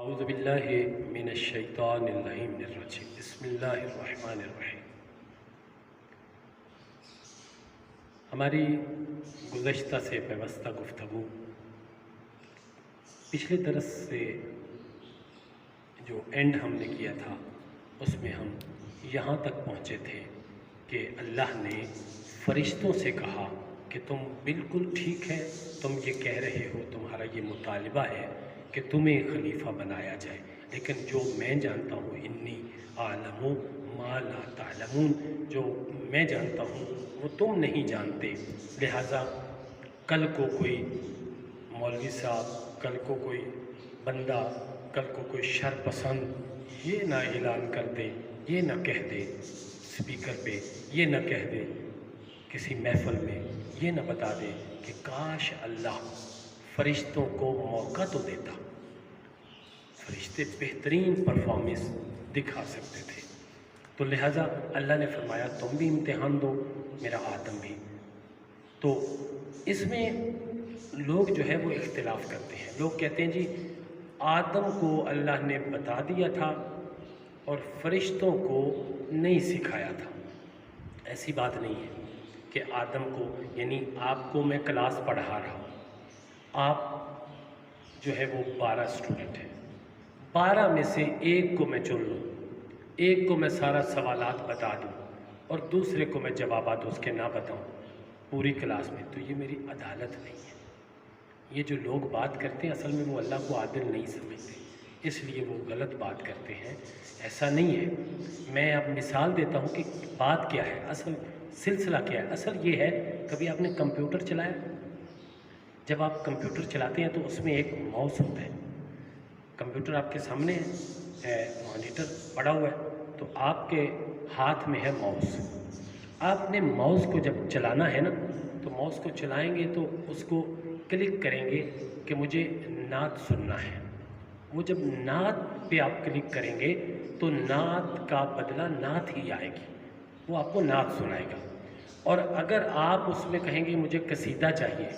اعوذ باللہ من الشیطان اللعین الرجیم بسم اللہ الرحمن الرحیم۔ ہماری گزشتہ سے پیوستہ گفتگو پچھلے درس سے جو اینڈ ہم نے کیا تھا اس میں ہم یہاں تک پہنچے تھے کہ اللہ نے فرشتوں سے کہا کہ تم بالکل ٹھیک ہے، تم یہ کہہ رہے ہو، تمہارا یہ مطالبہ ہے کہ تمہیں خلیفہ بنایا جائے، لیکن جو میں جانتا ہوں انی اعلم ما لا تعلمون، جو میں جانتا ہوں وہ تم نہیں جانتے، لہٰذا کل کو کوئی مولوی صاحب، کل کو کوئی بندہ، کل کو کوئی شر پسند یہ نہ اعلان کر دے، یہ نہ کہہ دے اسپیکر پہ، یہ نہ کہہ دے کسی محفل میں، یہ نہ بتا دے کہ کاش اللہ فرشتوں کو موقع تو دیتا، فرشتے بہترین پرفارمنس دکھا سکتے تھے۔ تو لہٰذا اللہ نے فرمایا تم بھی امتحان دو، میرا آدم بھی۔ تو اس میں لوگ جو ہے وہ اختلاف کرتے ہیں، لوگ کہتے ہیں جی آدم کو اللہ نے بتا دیا تھا اور فرشتوں کو نہیں سکھایا تھا۔ ایسی بات نہیں ہے کہ آدم کو، یعنی آپ کو میں کلاس پڑھا رہا ہوں، آپ جو ہے وہ 12 اسٹوڈنٹ ہیں، 12 میں سے ایک کو میں چن لوں، ایک کو میں سارا سوالات بتا دوں اور دوسرے کو میں جوابات اس کے نہ بتاؤں پوری کلاس میں، تو یہ میری عدالت نہیں ہے۔ یہ جو لوگ بات کرتے ہیں اصل میں وہ اللہ کو عادل نہیں سمجھتے، اس لیے وہ غلط بات کرتے ہیں۔ ایسا نہیں ہے، میں اب مثال دیتا ہوں کہ بات کیا ہے، اصل سلسلہ کیا ہے۔ اصل یہ ہے، کبھی آپ نے کمپیوٹر چلایا؟ جب آپ کمپیوٹر چلاتے ہیں تو اس میں ایک ماؤس ہوتا ہے، کمپیوٹر آپ کے سامنے ہے، مانیٹر پڑا ہوا ہے، تو آپ کے ہاتھ میں ہے ماؤس۔ آپ نے ماؤس کو جب چلانا ہے نا، تو ماؤس کو چلائیں گے تو اس کو کلک کریں گے کہ مجھے نعت سننا ہے۔ وہ جب نعت پہ آپ کلک کریں گے تو نعت کا بدلہ نعت ہی آئے گی، وہ آپ کو نعت سنائے گا۔ اور اگر آپ اس میں کہیں گے مجھے قصیدہ چاہیے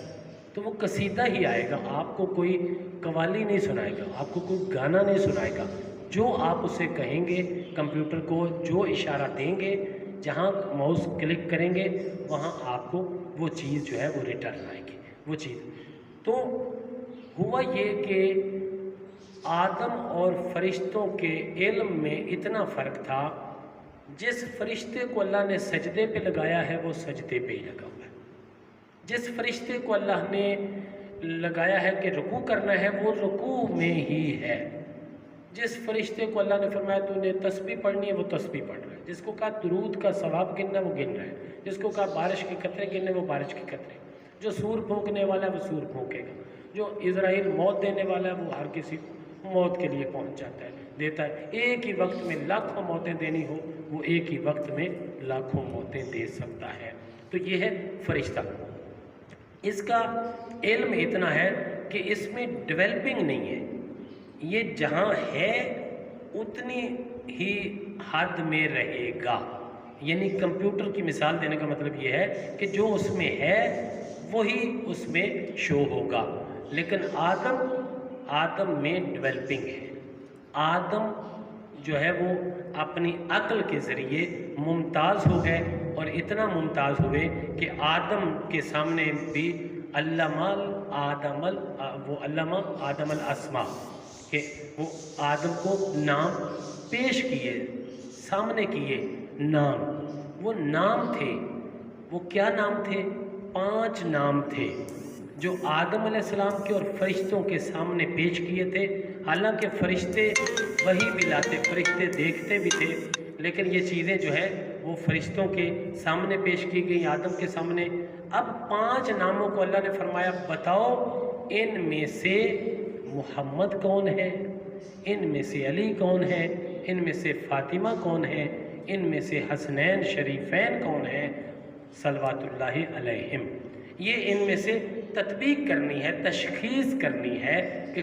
تو وہ قصیدہ ہی آئے گا، آپ کو کوئی قوالی نہیں سنائے گا، آپ کو کوئی گانا نہیں سنائے گا۔ جو آپ اسے کہیں گے، کمپیوٹر کو جو اشارہ دیں گے، جہاں ماؤس کلک کریں گے وہاں آپ کو وہ چیز جو ہے وہ ریٹرن آئے گی، وہ چیز۔ تو ہوا یہ کہ آدم اور فرشتوں کے علم میں اتنا فرق تھا، جس فرشتے کو اللہ نے سجدے پہ لگایا ہے وہ سجدے پہ ہی لگا ہوا ہے، جس فرشتے کو اللہ نے لگایا ہے کہ رکوع کرنا ہے وہ رکوع میں ہی ہے، جس فرشتے کو اللہ نے فرمایا تو نے تسبیح پڑھنی ہے وہ تسبیح پڑھ رہا ہے، جس کو کہا درود کا ثواب گننا ہے وہ گن رہا ہے، جس کو کہا بارش کے قطرے گننے وہ بارش کے قطرے، جو سور پھونکنے والا ہے وہ سور پھونکے گا، جو عزرائیل موت دینے والا ہے وہ ہر کسی کو موت کے لیے پہنچ جاتا ہے، دیتا ہے۔ ایک ہی وقت میں لاکھوں موتیں دینی ہو وہ ایک ہی وقت میں لاکھوں موتیں دے سکتا ہے۔ تو یہ ہے فرشتہ، اس کا علم اتنا ہے کہ اس میں ڈیولپنگ نہیں ہے، یہ جہاں ہے اتنی ہی حد میں رہے گا۔ یعنی کمپیوٹر کی مثال دینے کا مطلب یہ ہے کہ جو اس میں ہے وہی اس میں شو ہوگا، لیکن آدم میں ڈیولپنگ ہے۔ آدم جو ہے وہ اپنی عقل کے ذریعے ممتاز ہو گئے، اور اتنا ممتاز ہوئے کہ آدم کے سامنے بھی علامہ آدم الاسماء، کہ وہ آدم کو نام پیش کیے، سامنے کیے نام، وہ نام تھے، وہ کیا نام تھے؟ 5 نام تھے جو آدم علیہ السلام کے اور فرشتوں کے سامنے پیش کیے تھے۔ حالانکہ فرشتے وہی بھی لاتے، فرشتے دیکھتے بھی تھے، لیکن یہ چیزیں جو ہے وہ فرشتوں کے سامنے پیش کی گئی، آدم کے سامنے۔ اب 5 ناموں کو اللہ نے فرمایا بتاؤ ان میں سے محمد کون ہے، ان میں سے علی کون ہے، ان میں سے فاطمہ کون ہے، ان میں سے حسنین شریفین کون ہیں صلوات اللہ علیہم۔ یہ ان میں سے تطبیق کرنی ہے، تشخیص کرنی ہے کہ